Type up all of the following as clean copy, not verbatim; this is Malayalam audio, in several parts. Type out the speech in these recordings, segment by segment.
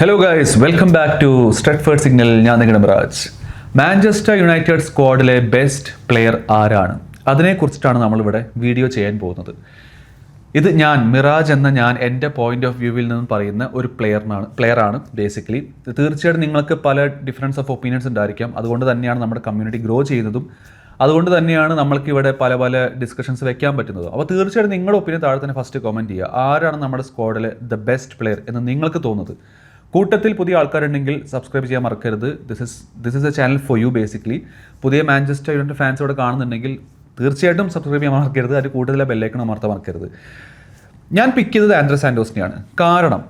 Hello guys, welcome back to Stretford signal. ഞാൻ നിങ്ങളുടെ മിറാജ്. മാഞ്ചസ്റ്റർ യുണൈറ്റഡ് സ്ക്വാഡിലെ ബെസ്റ്റ് പ്ലെയർ ആരാണ്, അതിനെക്കുറിച്ചിട്ടാണ് നമ്മളിവിടെ വീഡിയോ ചെയ്യാൻ പോകുന്നത്. ഇത് മിറാജ് എന്ന എൻ്റെ പോയിന്റ് ഓഫ് വ്യൂവിൽ നിന്നും പറയുന്ന ഒരു പ്ലെയറാണ് ബേസിക്കലി. തീർച്ചയായിട്ടും നിങ്ങൾക്ക് പല ഡിഫറൻസ് ഓഫ് ഒപ്പീനിയൻസ് ഉണ്ടായിരിക്കാം. അതുകൊണ്ട് തന്നെയാണ് നമ്മുടെ കമ്മ്യൂണിറ്റി ഗ്രോ ചെയ്യുന്നതും. അതുകൊണ്ട് തന്നെയാണ് നമ്മൾക്ക് ഇവിടെ പല പല ഡിസ്കഷൻസ് വെക്കാൻ പറ്റുന്നത്. അപ്പോൾ തീർച്ചയായിട്ടും നിങ്ങളുടെ ഒപ്പീനിയൻ താഴെ തന്നെ ഫസ്റ്റ് കമൻറ്റ് ചെയ്യുക. ആരാണ് നമ്മുടെ സ്ക്വാഡിലെ ദ ബെസ്റ്റ് പ്ലെയർ എന്ന് നിങ്ങൾക്ക് തോന്നുന്നത്. കൂട്ടത്തിൽ പുതിയ ആൾക്കാരുണ്ടെങ്കിൽ സബ്സ്ക്രൈബ് ചെയ്യാൻ മറക്കരുത്. This is A channel for you basically. പുതിയ മാഞ്ചസ്റ്റർ യുണൈറ്റഡ് ഫാൻസ് ഇവിടെ കാണുന്നുണ്ടെങ്കിൽ തീർച്ചയായിട്ടും സബ്സ്ക്രൈബ് ചെയ്യാൻ മറക്കരുത്. അതിന് കൂടുതൽ ബെല്ലൈക്കൺ അമർത്താൻ മറക്കരുത്. ഞാൻ പിക്ക് ചെയ്തത് ആൻഡ്രെ സാന്റോസിനെയാണ്. കാരണം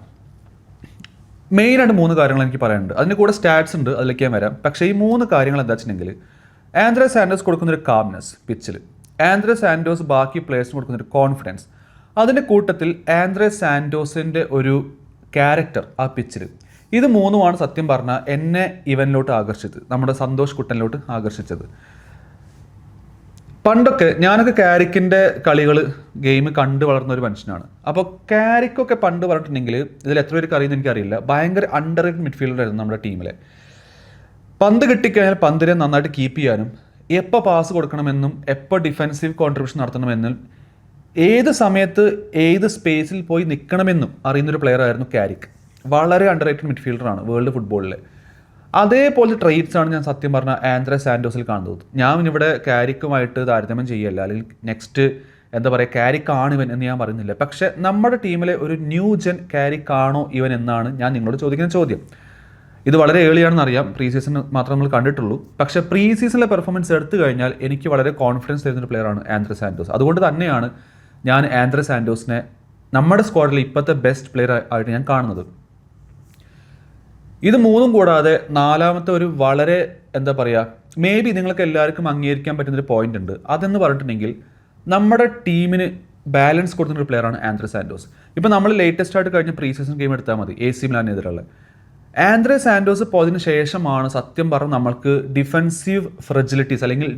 മെയിനായിട്ട് 3 കാര്യങ്ങൾ എനിക്ക് പറയാനുണ്ട്. അതിൻ്റെ കൂടെ സ്റ്റാറ്റ്സ് ഉണ്ട്, അതിലേക്ക് ഞാൻ വരാം. പക്ഷേ ഈ 3 കാര്യങ്ങൾ എന്താ വെച്ചിട്ടുണ്ടെങ്കിൽ, ആൻഡ്രെ സാന്റോസ് കൊടുക്കുന്നൊരു കാംനെസ് പിച്ചിൽ, ആൻഡ്രെ സാന്റോസ് ബാക്കി പ്ലേയേഴ്സിന് കൊടുക്കുന്നൊരു കോൺഫിഡൻസ്, അതിൻ്റെ കൂട്ടത്തിൽ ആൻഡ്രെ സാന്റോസിൻ്റെ ഒരു ക്യാരക്ടർ ആ പിച്ചിൽ, ഇത് 3മാണ് സത്യം പറഞ്ഞാൽ എന്നെ ഇവനിലോട്ട് ആകർഷിച്ചത്, നമ്മുടെ സന്തോഷ് കുട്ടനിലോട്ട് ആകർഷിച്ചത്. പണ്ടൊക്കെ ഞാനൊക്കെ കാരിക്കിൻ്റെ ഗെയിം കണ്ട് വളർന്ന ഒരു മനുഷ്യനാണ്. അപ്പോൾ കാരിക്കൊക്കെ പണ്ട് പറഞ്ഞിട്ടുണ്ടെങ്കിൽ, ഇതിൽ എത്ര പേർക്ക് അറിയുന്നത് എനിക്കറിയില്ല, ഭയങ്കര അണ്ടർ റേറ്റഡ് മിഡ്ഫീൽഡറായിരുന്നു നമ്മുടെ ടീമിലെ. പന്ത് കിട്ടിക്കഴിഞ്ഞാൽ പന്തിനെ നന്നായിട്ട് കീപ്പ് ചെയ്യാനും, എപ്പോൾ പാസ് കൊടുക്കണമെന്നും എപ്പോൾ ഡിഫെൻസീവ് കോൺട്രിബ്യൂഷൻ നടത്തണമെന്നും ഏത് സമയത്ത് ഏത് സ്പേസിൽ പോയി നിൽക്കണമെന്നും അറിയുന്നൊരു പ്ലെയർ ആയിരുന്നു കാരിക്ക്. വളരെ അണ്ടർ റേറ്റഡ് മിഡ്ഫീൽഡറാണ് വേൾഡ് ഫുട്ബോളിലെ. അതേപോലത്തെ ട്രെയ്റ്റ്സാണ് ഞാൻ സത്യം പറഞ്ഞാൽ ആൻഡ്രെ സാന്റോസിൽ കാണുന്നത്. ഞാൻ ഇവിടെ കാരിക്കുമായിട്ട് താരതമ്യം ചെയ്യല്ല, അല്ലെങ്കിൽ നെക്സ്റ്റ് എന്താ പറയുക കാരിക്കാണ് ഇവൻ എന്ന് ഞാൻ പറയുന്നില്ല. പക്ഷേ നമ്മുടെ ടീമിലെ ഒരു ന്യൂ ജെൻ കാരിക്കാണോ ഇവൻ എന്നാണ് ഞാൻ നിങ്ങളോട് ചോദിക്കുന്ന ചോദ്യം. ഇത് വളരെ ഏർലിയാണെന്ന് അറിയാം, പ്രീ സീസൺ മാത്രം നമ്മൾ കണ്ടിട്ടുള്ളൂ. പക്ഷേ പ്രീ സീസണിലെ പെർഫോമൻസ് എടുത്തു കഴിഞ്ഞാൽ എനിക്ക് വളരെ കോൺഫിഡൻസ് തരുന്നൊരു പ്ലെയറാണ് ആൻഡ്രെ സാന്റോസ്. അതുകൊണ്ട് തന്നെയാണ് ഞാൻ ആൻഡ്രെ സാന്റോസിനെ നമ്മുടെ സ്ക്വാഡിൽ ഇപ്പോഴത്തെ ബെസ്റ്റ് പ്ലെയർ ആയിട്ട് ഞാൻ കാണുന്നത്. ഇത് 3 കൂടാതെ 4ാമത്തെ ഒരു വളരെ എന്താ പറയുക, മേ ബി നിങ്ങൾക്ക് എല്ലാവർക്കും അംഗീകരിക്കാൻ പറ്റുന്നൊരു പോയിന്റ് ഉണ്ട്. അതെന്ന് പറഞ്ഞിട്ടുണ്ടെങ്കിൽ, നമ്മുടെ ടീമിന് ബാലൻസ് കൊടുക്കുന്നൊരു പ്ലെയറാണ് ആൻഡ്രെ സാന്റോസ്. ഇപ്പോൾ നമ്മൾ ലേറ്റസ്റ്റ് ആയിട്ട് കഴിഞ്ഞ പ്രീ സീസൺ ഗെയിം എടുത്താൽ മതി, AC മിലാനെതിരെയുള്ള ആൻഡ്രെ സാന്റോസ് പോയതിനു ശേഷമാണ് സത്യം പറഞ്ഞ് നമ്മൾക്ക് ഡിഫെൻസീവ് ഫ്രജിലിറ്റീസ് അല്ലെങ്കിൽ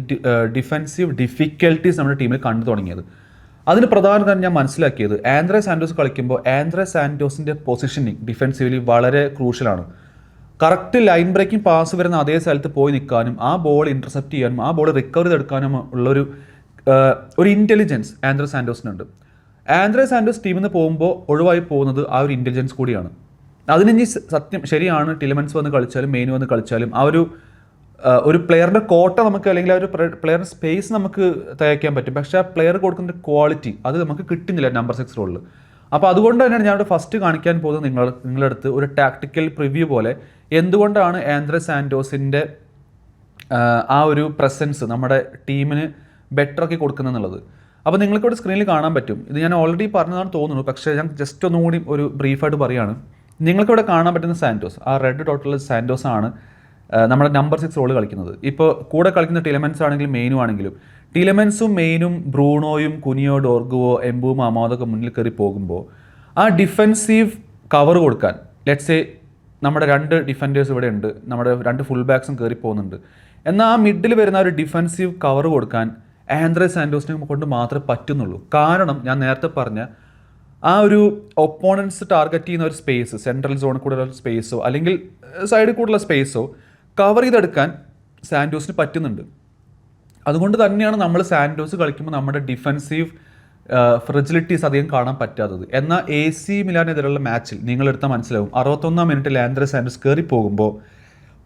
ഡിഫെൻസീവ് ഡിഫിക്കൽട്ടീസ് നമ്മുടെ ടീമിൽ കണ്ടു തുടങ്ങിയത്. അതിന് പ്രധാനം തന്നെ ഞാൻ മനസ്സിലാക്കിയത്, ആൻഡ്രെ സാന്റോസ് കളിക്കുമ്പോൾ ആൻഡ്രെ സാന്റോസിൻ്റെ പൊസിഷനിങ് ഡിഫെൻസീവ്ലി വളരെ ക്രൂഷ്യലാണ്. കറക്റ്റ് ലൈൻ ബ്രേക്കിംഗ് പാസ് വരുന്ന അതേ സ്ഥലത്ത് പോയി നിൽക്കാനും, ആ ബോൾ ഇൻ്റർസെപ്റ്റ് ചെയ്യാനും, ആ ബോൾ റിക്കവർ ചെയ്തെടുക്കാനും ഉള്ളൊരു ഇൻ്റലിജൻസ് ആൻഡ്രെ സാന്റോസിനുണ്ട്. ആൻഡ്രെ സാന്റോസ് ടീമിൽ നിന്ന് പോകുമ്പോൾ ഒഴിവായി പോകുന്നത് ആ ഒരു ഇൻ്റലിജൻസ് കൂടിയാണ്. അതിനി സത്യം ശരിയാണ്, ടിലെമൻസ് വന്ന് കളിച്ചാലും മെയിൻ വന്ന് കളിച്ചാലും ആ ഒരു പ്ലെയറിൻ്റെ കോട്ട നമുക്ക്, അല്ലെങ്കിൽ ആ ഒരു പ്ലെയറിൻ്റെ സ്പേസ് നമുക്ക് തയ്ക്കാൻ പറ്റും. പക്ഷേ ആ പ്ലെയർ കൊടുക്കുന്ന ക്വാളിറ്റി അത് നമുക്ക് കിട്ടുന്നില്ല നമ്പർ 6 റോളിൽ. അപ്പോൾ അതുകൊണ്ട് തന്നെയാണ് ഞാനിവിടെ ഫസ്റ്റ് കാണിക്കാൻ പോകുന്നത് നിങ്ങളുടെ അടുത്ത് ഒരു ടാക്ടിക്കൽ പ്രിവ്യൂ പോലെ എന്തുകൊണ്ടാണ് ആൻഡ്രെ സാന്റോസിൻ്റെ ആ ഒരു പ്രസൻസ് നമ്മുടെ ടീമിന് ബെറ്റർ ആക്കി കൊടുക്കുന്നതെന്നുള്ളത്. അപ്പോൾ നിങ്ങൾക്കിവിടെ സ്ക്രീനിൽ കാണാൻ പറ്റും. ഇത് ഞാൻ ഓൾറെഡി പറഞ്ഞതാണ് തോന്നുന്നു, പക്ഷേ ഞാൻ ജസ്റ്റ് ഒന്നുകൂടി ഒരു ബ്രീഫായിട്ട് പറയുകയാണ്. നിങ്ങൾക്കിവിടെ കാണാൻ പറ്റുന്ന സാന്റോസ്, ആ റെഡ് ഡോട്ടുള്ള സാന്റോസ് ആണ് നമ്മുടെ നമ്പർ 6 റോള് കളിക്കുന്നത്. ഇപ്പോൾ കൂടെ കളിക്കുന്ന ടിലെമൻസ് ആണെങ്കിലും മെയിനും ആണെങ്കിലും, ടിലെമൻസും മെയിനും ബ്രൂണോയും കുനിയോ ഡോർഗുവോ എംബുവും അമാദൊക്കെ മുന്നിൽ കയറി പോകുമ്പോൾ ആ ഡിഫെൻസീവ് കവർ കൊടുക്കാൻ, ലെറ്റ്സ് സേ നമ്മുടെ 2 ഡിഫൻഡേഴ്സ് ഇവിടെ ഉണ്ട്, നമ്മുടെ 2 ഫുൾ ബാക്സും കയറി പോകുന്നുണ്ട്, എന്നാൽ ആ മിഡിൽ വരുന്ന ഒരു ഡിഫെൻസീവ് കവർ കൊടുക്കാൻ ആൻഡ്രെ സാന്റോസിനെ കൊണ്ട് മാത്രമേ പറ്റുന്നുള്ളൂ. കാരണം ഞാൻ നേരത്തെ പറഞ്ഞ ആ ഒരു ഒപ്പോണൻസ് ടാർഗറ്റ് ചെയ്യുന്ന ഒരു സ്പേസ്, സെൻട്രൽ സോണിൽ കൂടെ ഉള്ള സ്പേസോ അല്ലെങ്കിൽ സൈഡിൽ കൂടെയുള്ള സ്പേസോ കവർ ചെയ്തെടുക്കാൻ സാന്റോസിന് പറ്റുന്നുണ്ട്. അതുകൊണ്ട് തന്നെയാണ് നമ്മൾ സാന്റോസ് കളിക്കുമ്പോൾ നമ്മുടെ ഡിഫെൻസീവ് ഫ്രജിലിറ്റീസ് അധികം കാണാൻ പറ്റാത്തത്. എന്നാൽ AC മിലാനെതിരെയുള്ള മാച്ചിൽ നിങ്ങളെടുത്താൽ മനസ്സിലാവും, 61ാം മിനിറ്റിൽ ആൻഡ്രെ സാന്റോസ് കയറി പോകുമ്പോൾ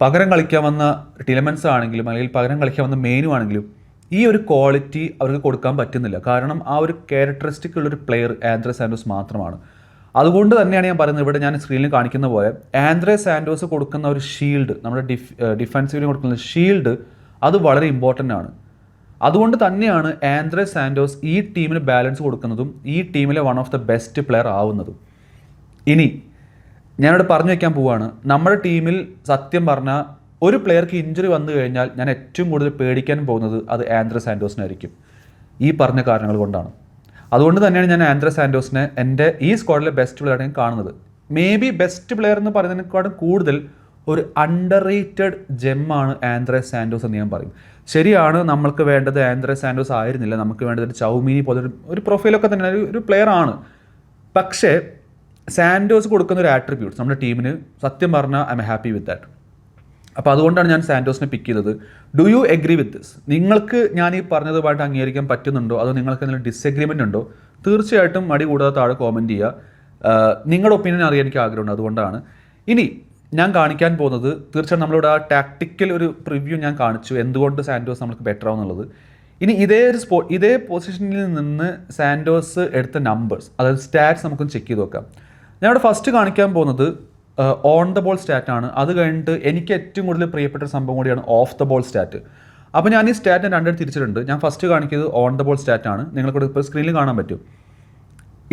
പകരം കളിക്കാൻ വന്ന ടിലെമൻസ് ആണെങ്കിലും അല്ലെങ്കിൽ പകരം കളിക്കാൻ വന്ന മെയിനും ആണെങ്കിലും ഈ ഒരു ക്വാളിറ്റി അവർക്ക് കൊടുക്കാൻ പറ്റുന്നില്ല. കാരണം ആ ഒരു ക്യാരക്ടറിസ്റ്റിക് ഉള്ളൊരു പ്ലെയർ ആൻഡ്രെ സാന്റോസ് മാത്രമാണ്. അതുകൊണ്ട് തന്നെയാണ് ഞാൻ പറയുന്നത്, ഇവിടെ ഞാൻ സ്ക്രീനിൽ കാണിക്കുന്ന പോലെ ആൻഡ്രെ സാന്റോസ് കൊടുക്കുന്ന ഒരു ഷീൽഡ്, നമ്മുടെ ഡിഫെൻസീവിന് കൊടുക്കുന്ന ഷീൽഡ്, അത് വളരെ ഇമ്പോർട്ടൻ്റ് ആണ്. അതുകൊണ്ട് തന്നെയാണ് ആൻഡ്രെ സാന്റോസ് ഈ ടീമിന് ബാലൻസ് കൊടുക്കുന്നതും ഈ ടീമിലെ one of the best player ആവുന്നതും. ഇനി ഞാനിവിടെ പറഞ്ഞു വയ്ക്കാൻ പോവുകയാണ്, നമ്മുടെ ടീമിൽ സത്യം പറഞ്ഞാൽ ഒരു പ്ലെയർക്ക് ഇഞ്ചുറി വന്നു കഴിഞ്ഞാൽ ഞാൻ ഏറ്റവും കൂടുതൽ പേടിക്കാൻ പോകുന്നത് അത് ആൻഡ്രെ സാന്റോസിനായിരിക്കും. ഈ പറഞ്ഞ കാരണങ്ങൾ കൊണ്ടാണ്. അതുകൊണ്ട് തന്നെയാണ് ഞാൻ ആൻഡ്രെ സാന്റോസിനെ എൻ്റെ ഈ സ്ക്വാഡിലെ ബെസ്റ്റ് പ്ലെയറായിട്ട് കാണുന്നത്. മേ ബി ബെസ്റ്റ് പ്ലെയർ എന്ന് പറയുന്നതിനേക്കാളും കൂടുതൽ ഒരു അണ്ടർ റേറ്റഡ് ജെമ്മാണ് ആൻഡ്രെ സാന്റോസ് എന്ന് ഞാൻ പറയും. ശരിയാണ്, നമ്മൾക്ക് വേണ്ടത് ആൻഡ്രെ സാന്റോസ് ആയിരുന്നില്ല, നമുക്ക് വേണ്ടത് ഒരു ചൗമീനി പോലെ ഒരു പ്രൊഫൈലൊക്കെ തന്നെ ഒരു പ്ലെയർ ആണ്. പക്ഷേ സാൻഡോസ് കൊടുക്കുന്ന ഒരു ആട്രിബ്യൂട്ട്സ് നമ്മുടെ ടീമിന് സത്യം പറഞ്ഞാൽ I am happy with that. അപ്പോൾ അതുകൊണ്ടാണ് ഞാൻ സാൻഡോസിനെ പിക്ക് ചെയ്തത്. Do you agree with this? നിങ്ങൾക്ക് ഞാൻ ഈ പറഞ്ഞതുമായിട്ട് അംഗീകരിക്കാൻ പറ്റുന്നുണ്ടോ, അതോ നിങ്ങൾക്ക് എന്തെങ്കിലും ഡിസഗ്രിമെൻ്റ് ഉണ്ടോ? തീർച്ചയായിട്ടും മടി കൂടാതെ താഴെ കോമൻറ്റ് ചെയ്യുക. നിങ്ങളുടെ ഒപ്പീനിയൻ അറിയാൻ എനിക്ക് ആഗ്രഹമുണ്ട്. അതുകൊണ്ടാണ് ഇനി ഞാൻ കാണിക്കാൻ പോകുന്നത്. തീർച്ചയായും നമ്മളിവിടെ ആ ടാക്ടിക്കൽ ഒരു പ്രിവ്യൂ ഞാൻ കാണിച്ചു, എന്തുകൊണ്ട് സാൻഡോസ് നമുക്ക് ബെറ്റർ ആവുന്നുള്ളത്. ഇനി ഇതേ പൊസിഷനിൽ നിന്ന് സാൻഡോസ് എടുത്ത നമ്പേഴ്സ്, അതായത് സ്റ്റാറ്റ്സ് നമുക്കൊന്ന് ചെക്ക് ചെയ്ത് നോക്കാം. ഞാനിവിടെ ഫസ്റ്റ് കാണിക്കാൻ പോകുന്നത് ഓൺ ദ ബോൾ സ്റ്റാറ്റാണ്. അത് കഴിഞ്ഞിട്ട് എനിക്ക് ഏറ്റവും കൂടുതൽ പ്രിയപ്പെട്ട സംഭവം കൂടിയാണ് ഓഫ് ദ ബോൾ സ്റ്റാറ്റ്. അപ്പോൾ ഞാൻ ഈ സ്റ്റാറ്റ് രണ്ടായിട്ട് തിരിച്ചിട്ടുണ്ട്. ഞാൻ ഫസ്റ്റ് കാണിക്കുന്നത് ഓൺ ദ ബോൾ സ്റ്റാറ്റാണ്. നിങ്ങൾക്കിവിടെ ഇപ്പോൾ സ്ക്രീനിൽ കാണാൻ പറ്റും.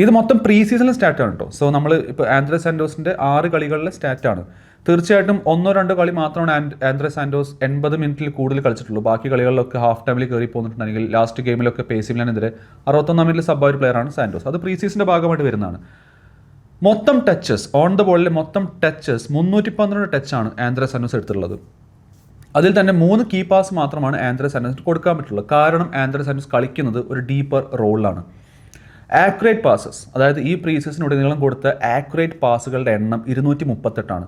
ഇത് മൊത്തം പ്രീ സീസണിലെ സ്റ്റാറ്റാണ് കേട്ടോ. സോ നമ്മൾ ഇപ്പോൾ ആന്ത്രസ് സാൻഡോസിൻ്റെ 6 കളികളിലെ സ്റ്റാറ്റാണ്. തീർച്ചയായിട്ടും 1-2 കളി മാത്രമാണ് ആന്ത്രസ് സാൻഡോസ് 80 മിനിറ്റിൽ കൂടുതൽ കളിച്ചിട്ടുള്ളൂ. ബാക്കി കളികളിലൊക്കെ ഹാഫ് ടൈമിൽ കയറി പോന്നിട്ടുണ്ടെങ്കിൽ ലാസ്റ്റ് ഗെയിമിലൊക്കെ പേസിമിലിനെതിരെ 61 മിനിറ്റിൽ സബ്ബായ ഒരു പ്ലെയറാണ് സാൻഡോസ്. അത് പ്രീ സീസണിൻ്റെ ഭാഗമായിട്ട് വരുന്നതാണ്. മൊത്തം ടച്ചസ്, ഓൺ ദ ബോളിലെ മൊത്തം ടച്ചസ് 312 ടച്ചാണ് ആന്ത്രസ് സാൻഡോസ് എടുത്തിട്ടുള്ളത്. അതിൽ തന്നെ 3 കീ പാസ് മാത്രമാണ് ആന്ത്രസ് സാൻഡോസിന് കൊടുക്കാൻ പറ്റുള്ളത്. കാരണം ആന്ത്രസ് സാൻഡോസ് കളിക്കുന്നത് ഒരു ഡീപ്പർ റോളിലാണ്. ആക്യുറേറ്റ് പാസസ്, അതായത് ഈ പ്രീ സീസണിലുടനീളം കൊടുത്ത ആക്യുറേറ്റ് പാസുകളുടെ എണ്ണം 238ആണ്.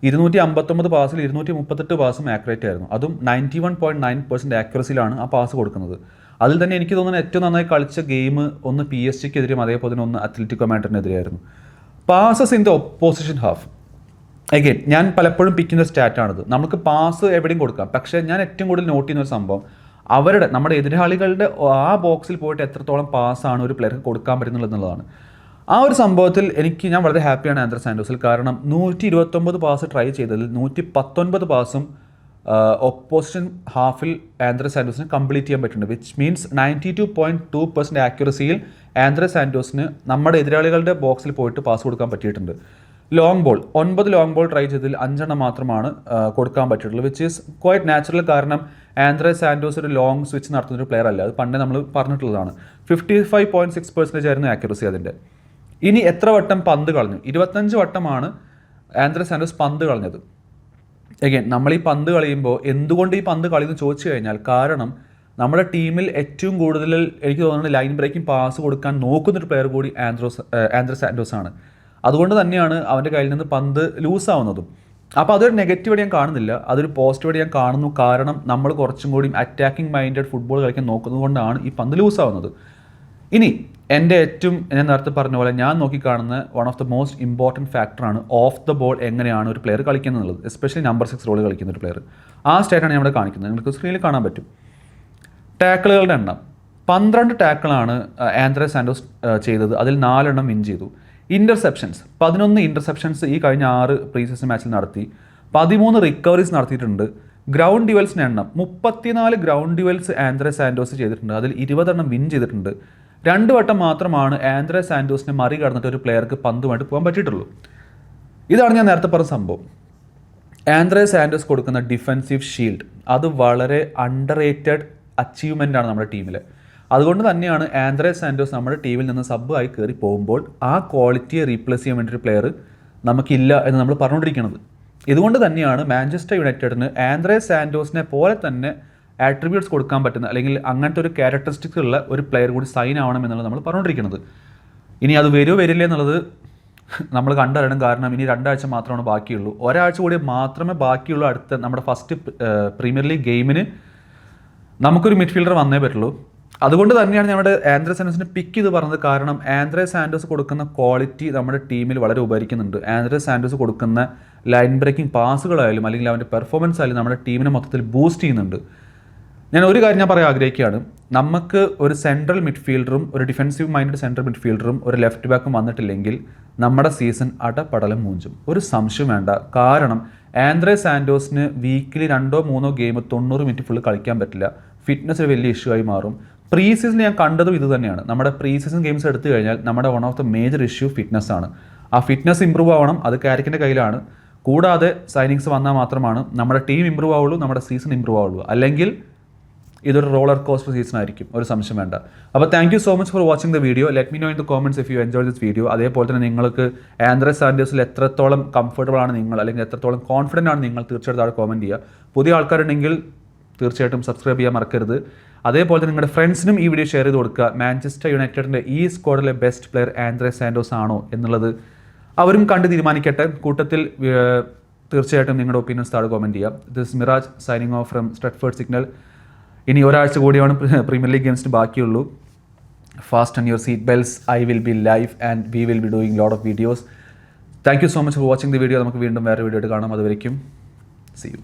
259 പാസിൽ 238 പാസും ആക്യുറേറ്റ് ആയിരുന്നു. അതും 91.9% ആക്യുറസിയിലാണ് ആ പാസ് കൊടുക്കുന്നത്. അതിൽ തന്നെ എനിക്ക് തോന്നുന്നത് ഏറ്റവും നന്നായി കളിച്ച ഗെയിം ഒന്ന് PSG-ക്കെതിരെയും അതേപോലെ തന്നെ ഒന്ന് അത്ലറ്റിക്കോ മാഡ്രിഡിനെതിരെയായിരുന്നു. Passes in the opposition half, again ഞാൻ പലപ്പോഴും പിക്കുന്ന സ്റ്റാറ്റാണിത്. നമുക്ക് പാസ് എവിടെയും കൊടുക്കാം, പക്ഷേ ഞാൻ ഏറ്റവും കൂടുതൽ നോട്ട് ചെയ്യുന്ന ഒരു സംഭവം നമ്മുടെ എതിരാളികളുടെ ആ ബോക്സിൽ പോയിട്ട് എത്രത്തോളം പാസ്സാണ് ഒരു പ്ലെയർക്ക് കൊടുക്കാൻ പറ്റുന്നുള്ളത് എന്നുള്ളതാണ്. ആ ഒരു സംഭവത്തിൽ ഞാൻ വളരെ ഹാപ്പിയാണ് ആന്ത്രസ് സാൻഡോസിൽ. കാരണം 129 പാസ് ട്രൈ ചെയ്തതിൽ 119 പാസും ഒപ്പോസിഷൻ ഹാഫിൽ ആന്ത്രസ് സാൻഡോസിന് കംപ്ലീറ്റ് ചെയ്യാൻ പറ്റുന്നുണ്ട്. വിച്ച് മീൻസ് 92.2% ആക്യുറസിയിൽ ആന്ത്രസ് സാൻഡോസിന് നമ്മുടെ എതിരാളികളുടെ ബോക്സിൽ പോയിട്ട് പാസ് കൊടുക്കാൻ പറ്റിയിട്ടുണ്ട്. Long ball 9 long ball try ചെയ്തതിൽ 5 മാത്രമാണ് കൊടുക്കാൻ പറ്റിയിട്ടുള്ളത്. Which is quite natural. കാരണം ആന്ത്രസ് സാൻഡോസ് ഒരു ലോങ് സ്വിച്ച് നടത്തുന്ന ഒരു പ്ലെയർ അല്ല. അത് പണ്ടേ നമ്മൾ പറഞ്ഞിട്ടുള്ളതാണ്. 55.6% ആയിരുന്നു ആക്യുറസി അതിൻ്റെ. ഇനി എത്ര വട്ടം പന്ത് കളഞ്ഞു? 25 വട്ടമാണ് ആന്ത്രസ് സാൻഡോസ് പന്ത് കളഞ്ഞത്. അഗൈൻ നമ്മൾ ഈ പന്ത് കളയുമ്പോൾ എന്തുകൊണ്ട് ഈ പന്ത് കളിയെന്ന് ചോദിച്ചു കഴിഞ്ഞാൽ, കാരണം നമ്മുടെ ടീമിൽ ഏറ്റവും കൂടുതൽ എനിക്ക് തോന്നുന്നത് ലൈൻ ബ്രേക്കിംഗ് പാസ് കൊടുക്കാൻ നോക്കുന്നൊരു പ്ലെയർ കൂടി ആന്ത്രസ് സാൻഡോസ് ആണ്. അതുകൊണ്ട് തന്നെയാണ് അവൻ്റെ കയ്യിൽ നിന്ന് പന്ത് ലൂസാവുന്നതും. അപ്പോൾ അതൊരു നെഗറ്റീവ് ഞാൻ കാണുന്നില്ല, അതൊരു പോസിറ്റീവ് ഞാൻ കാണുന്നു. കാരണം നമ്മൾ കുറച്ചും കൂടി അറ്റാക്കിംഗ് മൈൻഡഡ് ഫുട്ബോൾ കളിക്കാൻ നോക്കുന്നത് കൊണ്ടാണ് ഈ പന്ത് ലൂസാവുന്നത്. ഇനി എൻ്റെ ഞാൻ നേരത്തെ പറഞ്ഞ പോലെ ഞാൻ നോക്കിക്കാണുന്ന one of the most important ഫാക്ടറാണ് ഓഫ് ദ ബോൾ എങ്ങനെയാണ് ഒരു പ്ലെയർ കളിക്കുന്നത് എന്നുള്ളത്. എസ്പെഷ്യലി നമ്പർ 6 റോൾ കളിക്കുന്ന ഒരു പ്ലെയർ. ആ സ്റ്റേറ്റാണ് ഞാൻ ഇവിടെ കാണിക്കുന്നത്. നിങ്ങൾക്ക് സ്ക്രീനിൽ കാണാൻ പറ്റും. ടാക്കിളുകളുടെ എണ്ണം 12 ടാക്കിളാണ് ആന്ത്രസ് സാൻഡോസ് ചെയ്തത്. അതിൽ 4 എണ്ണം വിൻ ചെയ്തു. ഇൻ്റർസെപ്ഷൻസ് 11 ഇൻ്റർസെപ്ഷൻസ് ഈ കഴിഞ്ഞ 6 പ്രീ സീസൺ മാച്ചിൽ നടത്തി. 13 റിക്കവറീസ് നടത്തിയിട്ടുണ്ട്. ഗ്രൗണ്ട് ഡ്യുവൽസിൻ്റെ എണ്ണം 34 ഗ്രൗണ്ട് ഡ്യുവൽസ് ആന്ത്രസ് സാൻഡോസ് ചെയ്തിട്ടുണ്ട്. അതിൽ 20 എണ്ണം വിൻ ചെയ്തിട്ടുണ്ട്. 2 വട്ടം മാത്രമാണ് ആന്ത്രസ് സാൻഡോസിനെ മറികടന്നിട്ട് ഒരു പ്ലെയർക്ക് പന്തുമായിട്ട് പോകാൻ പറ്റിയിട്ടുള്ളൂ. ഇതാണ് ഞാൻ നേരത്തെ പറഞ്ഞ സംഭവം. ആന്ത്രസ് സാൻഡോസ് കൊടുക്കുന്ന ഡിഫെൻസീവ് ഷീൽഡ് അത് വളരെ അണ്ടർ റേറ്റഡ് അച്ചീവ്മെൻ്റ് ആണ് നമ്മുടെ ടീമിൽ. അതുകൊണ്ട് തന്നെയാണ് ആന്ത്രസ് സാൻഡോസ് നമ്മുടെ ടീമിൽ നിന്ന് സബ്ബായി കയറി പോകുമ്പോൾ ആ ക്വാളിറ്റിയെ റീപ്ലേസ് ചെയ്യാൻ വേണ്ടി ഒരു പ്ലെയർ നമുക്കില്ല എന്ന് നമ്മൾ പറഞ്ഞുകൊണ്ടിരിക്കുന്നത്. ഇതുകൊണ്ട് തന്നെയാണ് മാഞ്ചസ്റ്റർ യുണൈറ്റഡിന് ആന്ത്രസ് സാൻഡോസിനെ പോലെ തന്നെ ആട്രിബ്യൂട്ട്സ് കൊടുക്കാൻ പറ്റുന്ന, അല്ലെങ്കിൽ അങ്ങനത്തെ ഒരു ക്യാരക്ടറിസ്റ്റിക്സ് ഉള്ള ഒരു പ്ലെയർ കൂടി സൈൻ ആവണം എന്നുള്ളത് നമ്മൾ പറഞ്ഞുകൊണ്ടിരിക്കുന്നത്. ഇനി അത് വരില്ല എന്നുള്ളത് നമ്മൾ കണ്ടറിയണം. കാരണം ഇനി 2 ആഴ്ച മാത്രമാണ് ബാക്കിയുള്ളൂ. ഒരാഴ്ച കൂടി മാത്രമേ ബാക്കിയുള്ളൂ. അടുത്ത നമ്മുടെ ഫസ്റ്റ് പ്രീമിയർ ലീഗ് ഗെയിമിന് നമുക്കൊരു മിഡ്ഫീൽഡർ വന്നേ പറ്റുള്ളൂ. അതുകൊണ്ട് തന്നെയാണ് നമ്മുടെ ആന്ത്രസ് സാൻഡോസിനെ പിക്ക് ചെയ്ത് പറഞ്ഞത്. കാരണം ആന്ത്രസ് സാൻഡോസ് കൊടുക്കുന്ന ക്വാളിറ്റി നമ്മുടെ ടീമിൽ വളരെ ഉപകരിക്കുന്നുണ്ട്. ആന്ത്രസ് സാൻഡോസ് കൊടുക്കുന്ന ലൈൻ ബ്രേക്കിംഗ് പാസുകളായാലും അല്ലെങ്കിൽ അവൻ്റെ പെർഫോമൻസ് ആയാലും നമ്മുടെ ടീമിനെ മൊത്തത്തിൽ ബൂസ്റ്റ് ചെയ്യുന്നുണ്ട്. ഞാൻ ഒരു കാര്യം ഞാൻ പറയാൻ ആഗ്രഹിക്കുകയാണ്. നമുക്ക് ഒരു സെൻട്രൽ മിഡ്ഫീൽഡറും ഒരു ഡിഫെൻസീവ് മൈൻഡഡ് സെൻട്രൽ മിഡ്ഫീൽഡറും ഒരു ലെഫ്റ്റ് ബാക്കും വന്നിട്ടില്ലെങ്കിൽ നമ്മുടെ സീസൺ അടപടലം മൂഞ്ചും. ഒരു സംശയം വേണ്ട. കാരണം Andrés സാൻഡോസിന് weekly 2-3 game 90 minute full കളിക്കാൻ പറ്റില്ല. ഫിറ്റ്നസ് ഒരു വലിയ ഇഷ്യൂ ആയി മാറും. പ്രീ സീസണിൽ ഞാൻ കണ്ടതും ഇത് തന്നെയാണ്. നമ്മുടെ പ്രീ സീസൺ ഗെയിംസ് എടുത്തു കഴിഞ്ഞാൽ നമ്മുടെ one of the major issue fitness ആണ്. ആ ഫിറ്റ്നസ് ഇമ്പ്രൂവ് ആവണം. അത് കാരിക്കിൻ്റെ കയ്യിലാണ്. കൂടാതെ സൈനിങ്സ് വന്നാൽ മാത്രമാണ് നമ്മുടെ ടീം ഇമ്പ്രൂവ് ആവുള്ളൂ, നമ്മുടെ സീസൺ ഇമ്പ്രൂവ് ആവുള്ളൂ. അല്ലെങ്കിൽ ഇതൊരു റോളർ കോസ്റ്റർ സീസൺ ആയിരിക്കും. ഒരു സംശയം വേണ്ട. അപ്പോൾ thank you so much for watching the video. Let me know in the comments if you enjoy this video. അതേപോലെ തന്നെ നിങ്ങൾക്ക് ആന്ത്രസ് സാൻഡോസിൽ എത്രത്തോളം കംഫർട്ടബിൾ ആണ് നിങ്ങൾ, അല്ലെങ്കിൽ എത്രത്തോളം കോൺഫിഡൻ്റ് ആണ് നിങ്ങൾ, തീർച്ചയായിട്ടും താഴെ കോമെൻറ്റ് ചെയ്യുക. പുതിയ ആൾക്കാരുണ്ടെങ്കിൽ തീർച്ചയായിട്ടും സബ്സ്ക്രൈബ് ചെയ്യാൻ മറക്കരുത്. അതേപോലെ തന്നെ നിങ്ങളുടെ ഫ്രണ്ട്സിനും ഈ വീഡിയോ ഷെയർ ചെയ്ത് കൊടുക്കുക. മാഞ്ചസ്റ്റർ യുണൈറ്റഡിൻ്റെ ഈ സ്ക്വാഡിലെ ബെസ്റ്റ് പ്ലെയർ ആന്ത്രസ് സാൻഡോസ് ആണോ എന്നുള്ളത് അവരും കണ്ട് തീരുമാനിക്കട്ടെ. കൂട്ടത്തിൽ തീർച്ചയായിട്ടും നിങ്ങളുടെ ഒപ്പീനിയൻസ് താഴെ കമൻറ്റ് ചെയ്യാം. This Miraj signing off from Stretford signal. ഇനി ഒരാഴ്ച കൂടിയാണ് പ്രീമിയർ ലീഗ് ഗെയിംസിന് ബാക്കിയുള്ളൂ. Fasten your seat belts. I will be live and we will be doing lot of videos. Thank you so much for watching the video. നമുക്ക് വീണ്ടും വേറെ വീഡിയോ ആയിട്ട് കാണാം. അതുവരേക്കും see you.